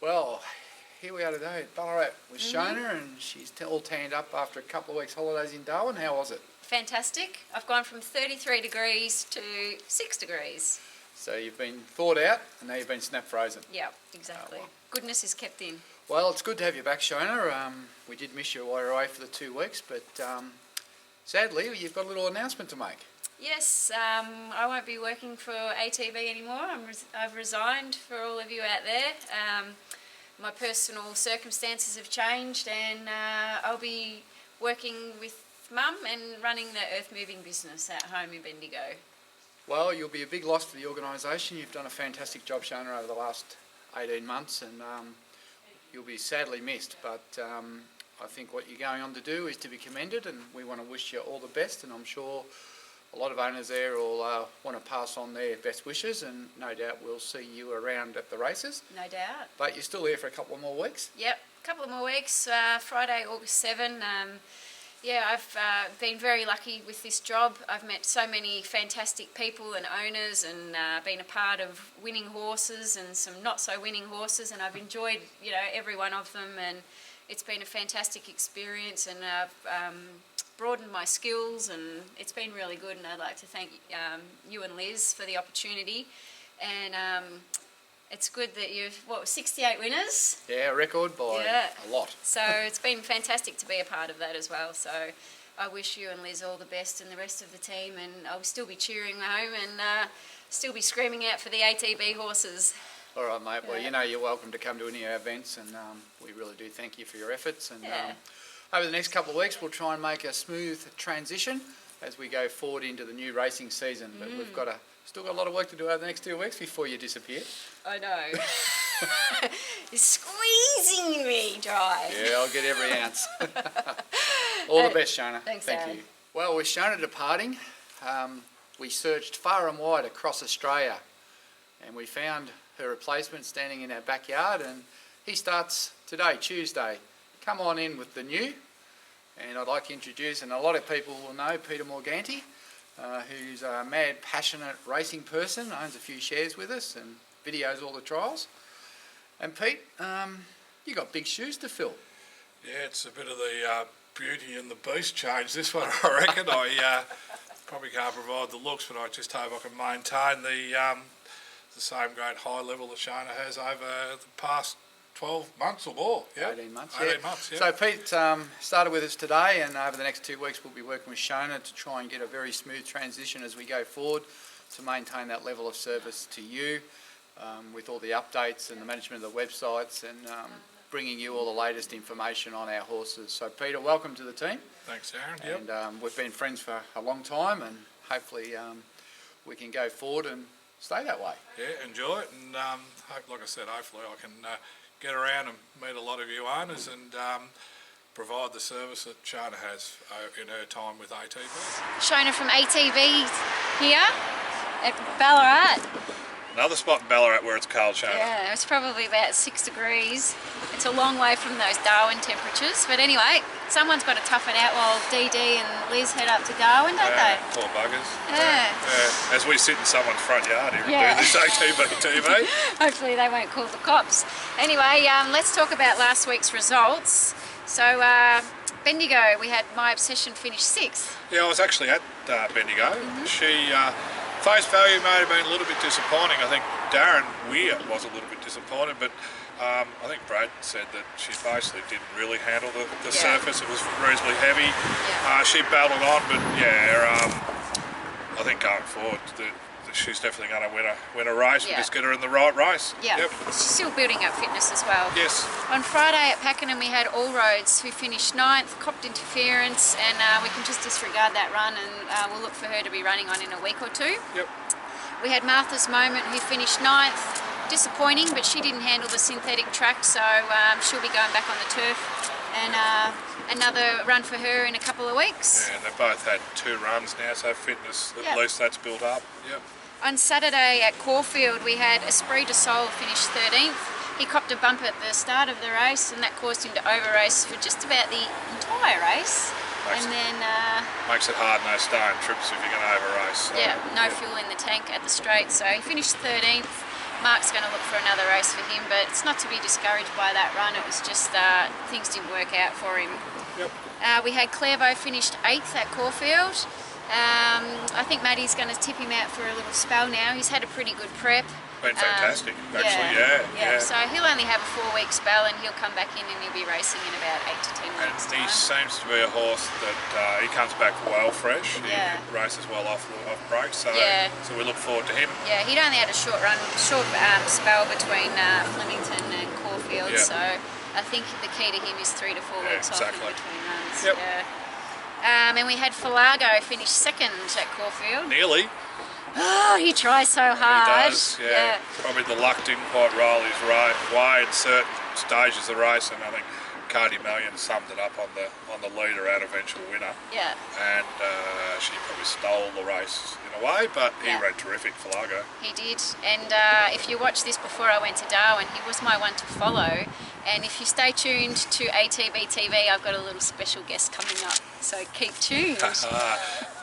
Well, here we are today at Ballarat with Shona, and she's all tanned up after a couple of weeks holidays in Darwin. How was it? Fantastic. I've gone from 33 degrees to 6 degrees. So you've been thawed out and now you've been snap frozen. Yeah, exactly. Goodness is kept in. Well, it's good to have you back, Shona. We did miss you while you were away for the 2 weeks, but sadly you've got a little announcement to make. Yes, I won't be working for ATB anymore. I've resigned for all of you out there. My personal circumstances have changed, and I'll be working with Mum and running the earth moving business at home in Bendigo. Well, you'll be a big loss for the organisation. You've done a fantastic job, Shona, over the last 18 months, and you'll be sadly missed. But I think what you're going on to do is to be commended, and we want to wish you all the best, and I'm sure a lot of owners there will want to pass on their best wishes, and no doubt we'll see you around at the races. No doubt. But you're still here for a couple of more weeks? Yep, a couple of more weeks. Friday, August 7. Yeah, I've been very lucky with this job. I've met so many fantastic people and owners, and been a part of winning horses and some not so winning horses, and I've enjoyed, you know, every one of them, and it's been a fantastic experience, and I've broadened my skills, and it's been really good, and I'd like to thank you and Liz for the opportunity. And it's good that you've, 68 winners? Yeah, a record by a lot. So it's been fantastic to be a part of that as well. So I wish you and Liz all the best and the rest of the team, and I'll still be cheering home and still be screaming out for the ATB horses. All right, mate. Well, you know you're welcome to come to any of our events, and we really do thank you for your efforts. And over the next couple of weeks, we'll try and make a smooth transition as we go forward into the new racing season. But we've still got a lot of work to do over the next 2 weeks before you disappear. I know. You're squeezing me dry. Yeah, I'll get every ounce. All the best, Shona. Thanks, Thank Aaron. you. Well, with Shona departing, we searched far and wide across Australia, and we found her replacement standing in our backyard, and he starts today, Tuesday. Come on in with the new, and I'd like to introduce, and a lot of people will know, Peter Morganti, who's a mad, passionate racing person, owns a few shares with us and videos all the trials. And Pete, you got big shoes to fill. Yeah, it's a bit of the Beauty and the Beast change, this one, I reckon. I probably can't provide the looks, but I just hope I can maintain the same great high level that Shona has over the past 12 months or more. Yeah? 18 months. 18 months, yeah. So Pete started with us today, and over the next 2 weeks we'll be working with Shona to try and get a very smooth transition as we go forward to maintain that level of service to you with all the updates and the management of the websites, and bringing you all the latest information on our horses. So Peter, welcome to the team. Thanks, Aaron. Yep. And we've been friends for a long time, and hopefully we can go forward and stay that way. Yeah, enjoy it, and like I said, hopefully I can get around and meet a lot of you owners and provide the service that Shona has in her time with ATB. Shona from ATB here at Ballarat. Another spot in Ballarat where it's cold, Shona. Yeah, it's probably about 6 degrees. It's a long way from those Darwin temperatures, but anyway, someone's got to tough it out while DD and Liz head up to Darwin, don't they? Poor buggers. Yeah. As we sit in someone's front yard here and do this ATB TV. Hopefully they won't call the cops. Anyway, let's talk about last week's results. So, Bendigo, we had My Obsession finish 6th. Yeah, I was actually at Bendigo. She, face value may have been a little bit disappointing. I think Darren Weir was a little bit disappointed, but I think Brad said that she basically didn't really handle the surface. It was reasonably heavy. Yeah. She battled on, but I think going forward, she's definitely going to win a race. We just get her in the right race. Yeah, she's still building up fitness as well. Yes. On Friday at Pakenham we had All Roads, who finished 9th, copped interference, and we can just disregard that run, and we'll look for her to be running on in a week or two. Yep. We had Martha's Moment, who finished 9th. Disappointing, but she didn't handle the synthetic track, so she'll be going back on the turf, and another run for her in a couple of weeks. Yeah, and they've both had 2 runs now, so fitness, at least that's built up. Yep. On Saturday at Caulfield we had Esprit de Sol finish 13th. He copped a bump at the start of the race, and that caused him to over-race for just about the entire race. Makes it hard, no staying trips if you're going to over-race. So, no fuel in the tank at the straight, so he finished 13th. Mark's going to look for another race for him, but it's not to be discouraged by that run. It was just things didn't work out for him. Yep. We had Clairvaux finished 8th at Caulfield. I think Maddie's going to tip him out for a little spell now. He's had a pretty good prep. Been fantastic, actually, yeah. So he'll only have a 4-week spell and he'll come back in and he'll be racing in about 8 to 10 And weeks' he time. seems to be a horse that he comes back well fresh. He races well off breaks, so we look forward to him. Yeah, he'd only had a short spell between Flemington and Caulfield, so I think the key to him is 3 to 4 weeks off in between runs. Yep. And we had Falago finish 2nd at Caulfield. Nearly. Oh, he tries so hard. He does, yeah. Probably the luck didn't quite roll his way in certain stages of the race, and I think Cardi Mallion summed it up on the leader and eventual winner. Yeah. And she probably stole the race in a way, but he ran terrific, Falago. He did, and if you watched this before I went to Darwin, he was my one to follow. And if you stay tuned to ATB TV, I've got a little special guest coming up, so keep tuned.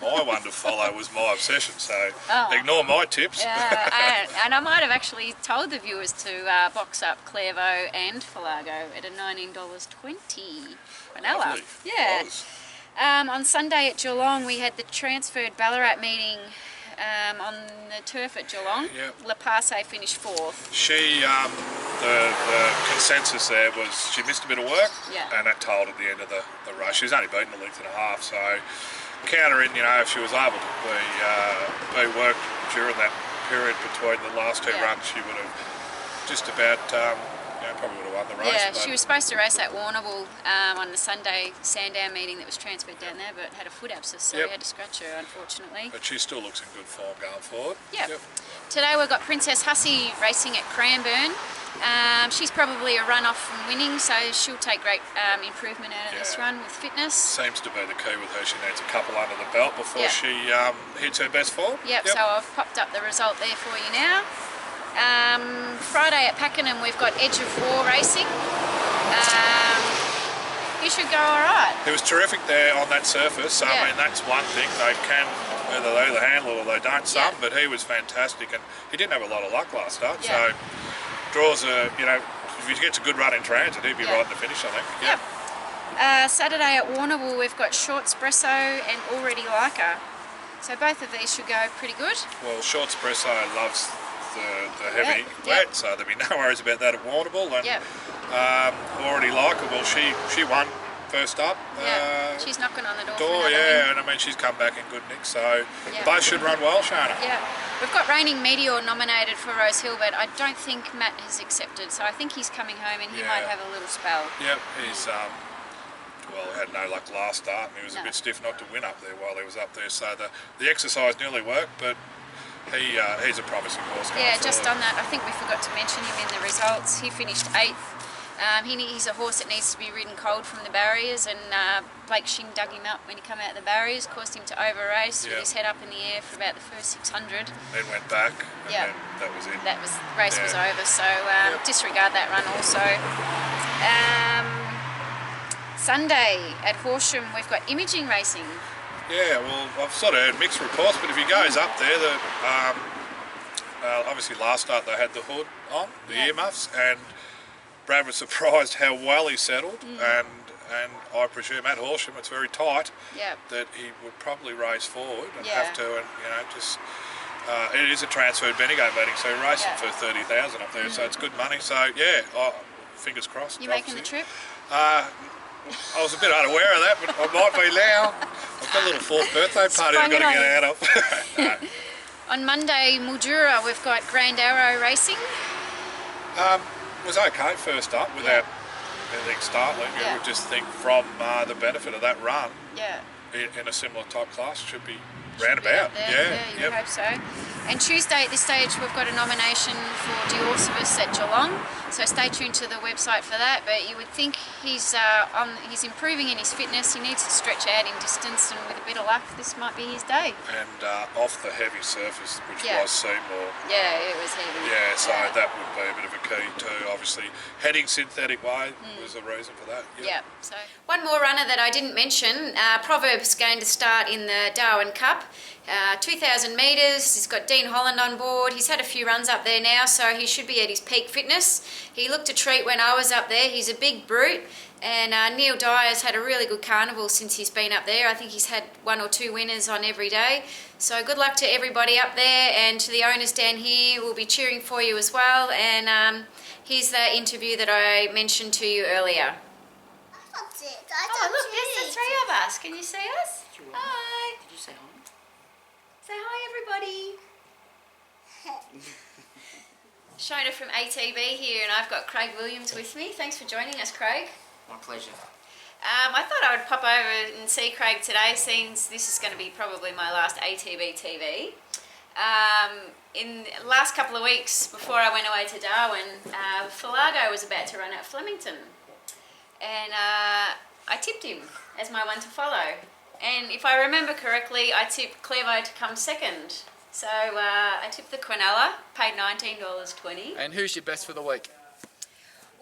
My one to follow was my obsession, so ignore my tips. And I might have actually told the viewers to box up Clairvaux and Falago at a $19.20 an hour. Lovely. Yeah. On Sunday at Geelong, we had the transferred Ballarat meeting on the turf at Geelong. Yep. La Passe finished 4th. She, the consensus there was she missed a bit of work, and that told at the end of the race. She was only beaten a length and a half, so counter in, if she was able to be worked during that period between the last 2 runs, she would have just about probably would have won the race. Yeah, she was supposed to race at Warrnambool on the Sunday Sandown meeting that was transferred down there, but had a foot abscess, so we had to scratch her, unfortunately. But she still looks in good form going forward. Yep. Today we've got Princess Hussey racing at Cranbourne. She's probably a run-off from winning, so she'll take great improvement out of this run with fitness. Seems to be the key with her. She needs a couple under the belt before she hits her best form. Yep, so I've popped up the result there for you now. Friday at Pakenham we've got Edge of War racing. He should go alright. He was terrific there on that surface. I mean, that's one thing. They can either handle it or they don't but he was fantastic, and he didn't have a lot of luck last start, so draws if he gets a good run in transit, he'd be right in the finish, I think. Saturday at Warrnambool we've got Short Espresso and Already Like Her. So both of these should go pretty good. Well, Short Espresso loves the heavy wet, so there'll be no worries about that at Warrnambool. And Already Like Her, well, she won first up. She's knocking on the door. And I mean she's come back in good nick, so both should run well, Shona. Yeah, we've got Reigning Meteor nominated for Rose Hill, but I don't think Matt has accepted, so I think he's coming home and he might have a little spell. Yep, he's had no luck last start, and he was a bit stiff not to win up there while he was up there, so the exercise nearly worked, but he's a promising horse. Just on that, I think we forgot to mention him in the results. He finished 8th. He's a horse that needs to be ridden cold from the barriers, and Blake Shin dug him up when he came out of the barriers, caused him to over-race with his head up in the air for about the first 600. Then went back, and then that was it. The race was over, so disregard that run also. Sunday at Horsham, we've got Imaging racing. Yeah, well, I've sort of heard mixed reports, but if he goes up there, obviously last start they had the hood on, the earmuffs, and Brad was surprised how well he settled, and I presume at Horsham it's very tight, that he would probably race forward and have to, and just it is a transferred Bendigo meeting, so he's racing for 30,000 up there, so it's good money. So fingers crossed. You making the trip? I was a bit unaware of that, but I might be now. I've got a little 4th birthday party I've got to get out of. On Monday, Mildura, we've got Grand Arrow racing. It was okay first up without anything startling. You would just think from the benefit of that run in a similar type class should be roundabout. You would hope so. And Tuesday at this stage we've got a nomination for Diorcibus at Geelong, so stay tuned to the website for that. But you would think he's improving in his fitness. He needs to stretch out in distance, and with a bit of luck this might be his day. And off the heavy surface, which was Seymour. Yeah, it was heavy. Yeah, so that would be a bit of a key too. Obviously heading synthetic way was a reason for that. So one more runner that I didn't mention, Proverb's going to start in the Darwin Cup. 2,000 metres, he's got Dean Holland on board. He's had a few runs up there now, so he should be at his peak fitness. He looked a treat when I was up there. He's a big brute. And Neil Dyer's had a really good carnival since he's been up there. I think he's had 1 or 2 winners on every day. So good luck to everybody up there, and to the owners down here. We'll be cheering for you as well. And here's the interview that I mentioned to you earlier. Oh, look, there's the 3 of us. Can you see us? Hi. Did you say hi? Say hi, everybody. Shona from ATB here, and I've got Craig Williams with me. Thanks for joining us, Craig. My pleasure. I thought I would pop over and see Craig today, since this is going to be probably my last ATB TV. In the last couple of weeks before I went away to Darwin, Falago was about to run at Flemington, and I tipped him as my one to follow. And if I remember correctly, I tipped Clevo to come second. So I tipped the Quinella, paid $19.20. And who's your best for the week?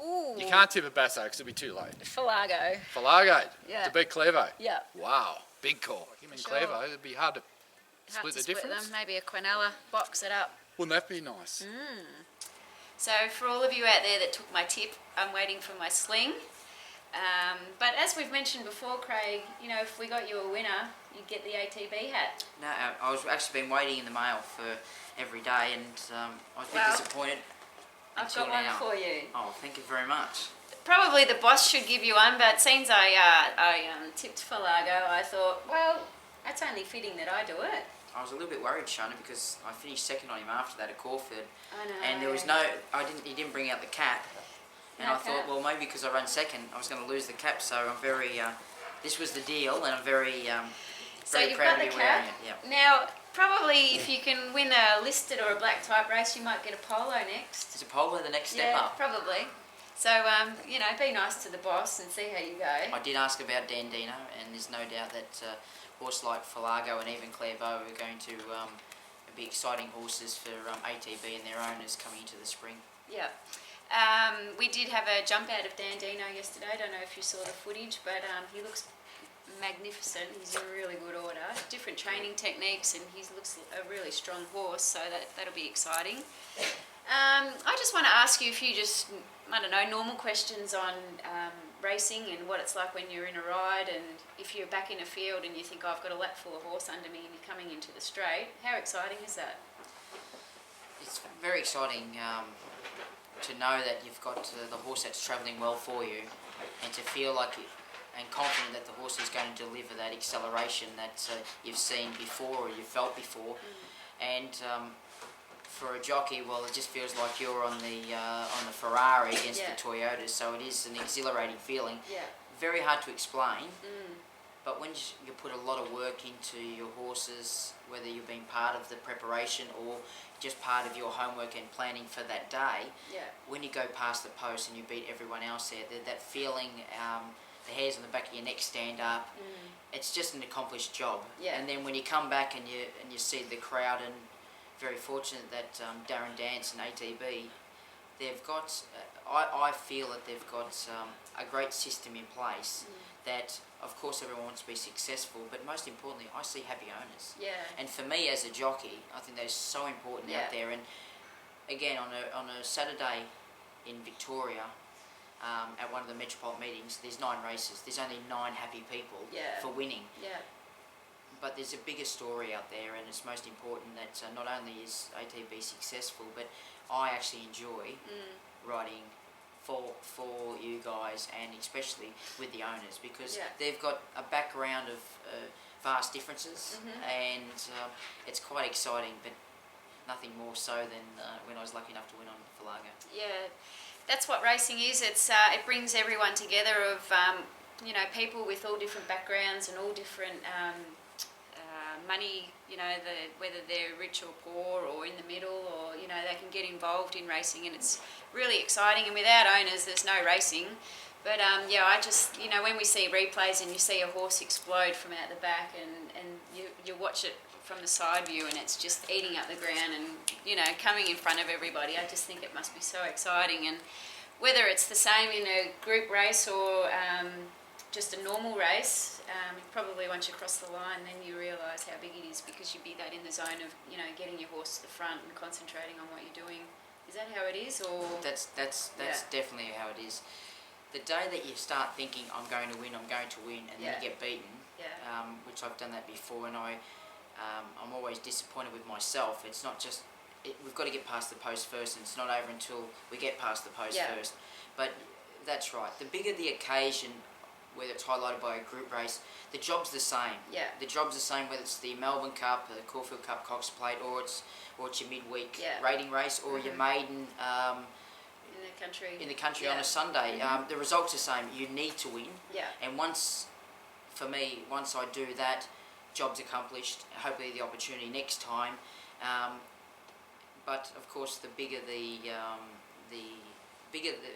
Ooh. You can't tip a Basso because it'll be too late. Falago. Falago Yeah. to beat Clevo. Yeah. Wow, big call. Him and Sure. Clevo, it'd be hard to Have split to the split difference. them. Maybe a Quinella, box it up. Wouldn't that be nice? So for all of you out there that took my tip, I'm waiting for my sling. But as we've mentioned before, Craig, you know, if we got you a winner, you'd get the ATB hat. No, I was actually been waiting in the mail for every day, and I was a bit Well, disappointed I've until got one now. for you. Oh, thank you very much. Probably the boss should give you one, but since I tipped Falago, I thought, well, that's only fitting that I do it. I was a little bit worried, Shona, because I finished second on him after that at Caulfield, I know. and there was he didn't bring out the cap, and No I thought, cap. well, maybe because I ran second, I was going to lose the cap. So I'm very, this was the deal, and I'm very, So very you've proud got to the be wearing cap. it. Yeah. Now, probably if you can win a listed or a black type race, you might get a polo next. Is a polo the next step Yeah, up? probably. So, you know, be nice to the boss and see how you go. I did ask about Dandino, and there's no doubt that horse like Falago and even Clairvaux are going to be exciting horses for ATB and their owners coming into the spring. Yeah. We did have a jump out of Dandino yesterday. I don't know if you saw the footage, but he looks magnificent. He's in really good order. Different training techniques, and he looks a really strong horse, so that'll be exciting. I just want to ask you a few I don't know, normal questions on racing and what it's like when you're in a ride, and if you're back in a field and you think, oh, I've got a lap full of horse under me and you're coming into the straight. How exciting is that? It's very exciting to know that you've got the horse that's travelling well for you, and to feel like and confident that the horse is going to deliver that acceleration that you've seen before or you've felt before. And for a jockey, well, it just feels like you're on the Ferrari against Yeah. the Toyotas, so it is an exhilarating feeling. Yeah. Very hard to explain, but when you put a lot of work into your horses, whether you've been part of the preparation or just part of your homework and planning for that day, Yeah. when you go past the post and you beat everyone else there, that feeling, the hairs on the back of your neck stand up, it's just an accomplished job. Yeah. And then when you come back and you see the crowd, and very fortunate that Darren Dance and ATB, they've got, I feel that they've got a great system in place that, of course, everyone wants to be successful, but most importantly, I see happy owners. Yeah. And for me as a jockey, I think that is so important Yeah. out there. And again, on a Saturday in Victoria, at one of the Metropolitan meetings, there's 9 races. There's only 9 happy people Yeah. for winning. Yeah. But there's a bigger story out there, and it's most important that not only is ATB successful, but I actually enjoy riding for you guys, and especially with the owners, because Yeah. they've got a background of vast differences, and it's quite exciting, but nothing more so than when I was lucky enough to win on Falago. Yeah, that's what racing is. It's it brings everyone together of you know, people with all different backgrounds and all different money. You know, whether they're rich or poor or in the middle, or you know, they can get involved in racing, and it's really exciting. And without owners, there's no racing. But yeah, I just, you know, when we see replays and you see a horse explode from out the back, and you watch it from the side view, and it's just eating up the ground and, you know, coming in front of everybody, I just think it must be so exciting. And whether it's the same in a group race or just a normal race, probably once you cross the line, then you realise how big it is, because you'd be that in the zone of, you know, getting your horse to the front and concentrating on what you're doing. Is that how it is, or? That's definitely how it is. The day that you start thinking, I'm going to win, and then you get beaten, which I've done that before, and I'm always disappointed with myself. It's not just, we've got to get past the post first, and it's not over until we get past the post first. But that's right. The bigger the occasion, whether it's highlighted by a group race, the job's the same. Yeah. The job's the same whether it's the Melbourne Cup, the Caulfield Cup, Cox Plate, or it's your midweek rating race, or your maiden in the country on a Sunday. The result's the same. You need to win. Yeah. And once I do that, job's accomplished. Hopefully the opportunity next time. But of course, the bigger the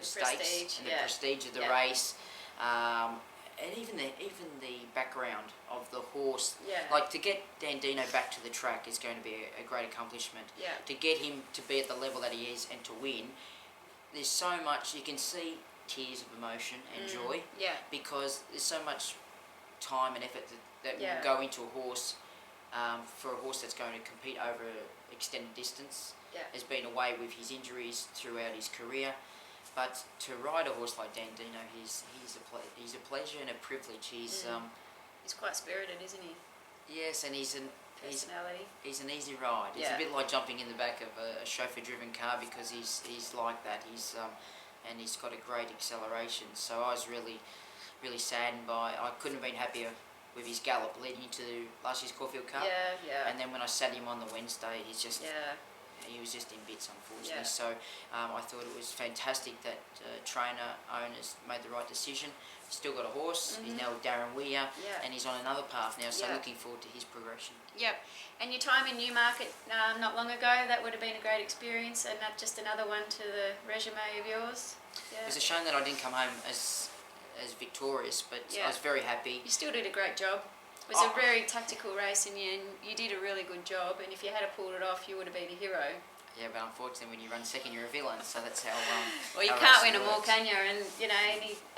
stakes prestige, and the prestige of the race, and even the background of the horse. Like, to get Dandino back to the track is going to be a great accomplishment. To get him to be at the level that he is and to win, there's so much. You can see tears of emotion and joy, because there's so much time and effort that will go into a horse, for a horse that's going to compete over an extended distance. Has been away with his injuries throughout his career, but to ride a horse like Dandino, he's a pleasure and a privilege. He's quite spirited, isn't he? Yes, and he's an easy ride. It's a bit like jumping in the back of a chauffeur-driven car, because he's like that. And he's got a great acceleration. So I was really saddened by. I couldn't have been happier with his gallop leading into last year's Caulfield Cup. And then when I sat him on the Wednesday, he was just in bits, unfortunately. So I thought it was fantastic that trainer, owners made the right decision. He's still got a horse. He's now with Darren Weir, and he's on another path now. So looking forward to his progression. And your time in Newmarket not long ago, that would have been a great experience, and not just another one to the resume of yours. It was a shame that I didn't come home as victorious, but I was very happy. You still did a great job. It was a very tactical race, and you did a really good job, and if you had pulled it off, you would have been a hero. Yeah, but unfortunately when you run second, you're a villain, so that's how well, you can't win them all, can you? And, you know,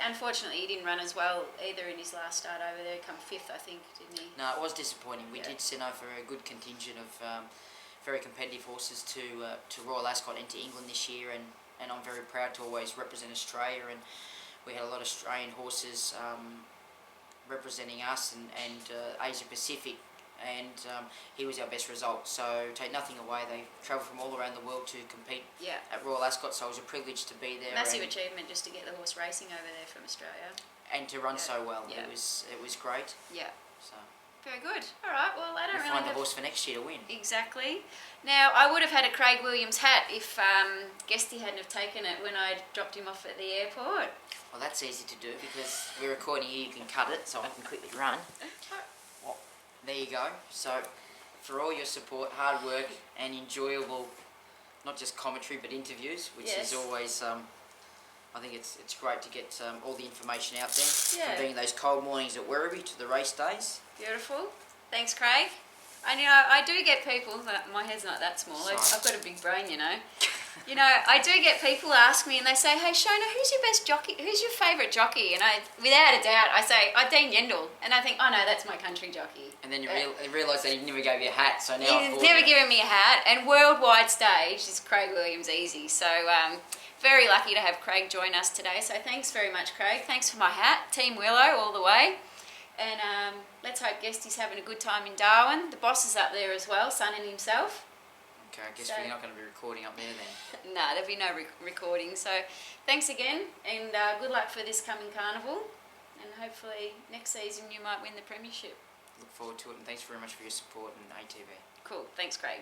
unfortunately he didn't run as well either in his last start over there. Come fifth, I think, didn't he? No, it was disappointing. We did send over a good contingent of very competitive horses to Royal Ascot and to England this year, and I'm very proud to always represent Australia, and we had a lot of Australian horses representing us and Asia Pacific, and he was our best result. So take nothing away, they travelled from all around the world to compete at Royal Ascot, so it was a privilege to be there. Massive achievement just to get the horse racing over there from Australia. And to run so well, it was great. So. Very good. All right. Well, I don't really find the horse for next year to win. Exactly. Now, I would have had a Craig Williams hat if Guesty hadn't have taken it when I dropped him off at the airport. Well, that's easy to do because we're recording here. You can cut it, so I can quickly run. Well, there you go. So, for all your support, hard work, and enjoyable, not just commentary but interviews, which is always. I think it's great to get all the information out there. From being those cold mornings at Werribee to the race days. Beautiful. Thanks, Craig. And you know, I do get people, my head's not that small, I've got a big brain, you know. You know, I do get people ask me and they say, hey Shona, who's your best jockey, who's your favourite jockey? And I, without a doubt, I say, Dean Yendall. And I think, oh no, that's my country jockey. And then you realise that he never gave you a hat, so now he's never given me a hat. And worldwide stage is Craig Williams easy. So, very lucky to have Craig join us today. So thanks very much, Craig. Thanks for my hat. Team Willow all the way. And let's hope Guesty's having a good time in Darwin. The boss is up there as well, sunning himself. Okay, I guess we're not going to be recording up there then. No, there'll be no recording. So thanks again, and good luck for this coming carnival. And hopefully next season you might win the premiership. Look forward to it, and thanks very much for your support in ATB. Cool, thanks Craig.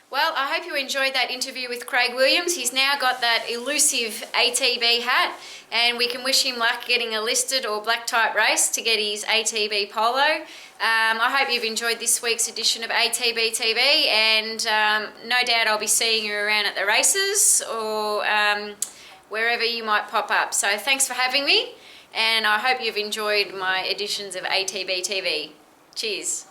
Well, I hope you enjoyed that interview with Craig Williams. He's now got that elusive ATB hat, and we can wish him luck getting a listed or black type race to get his ATB polo. I hope you've enjoyed this week's edition of ATB TV, and no doubt I'll be seeing you around at the races or wherever you might pop up. So thanks for having me, and I hope you've enjoyed my editions of ATB TV. Cheers.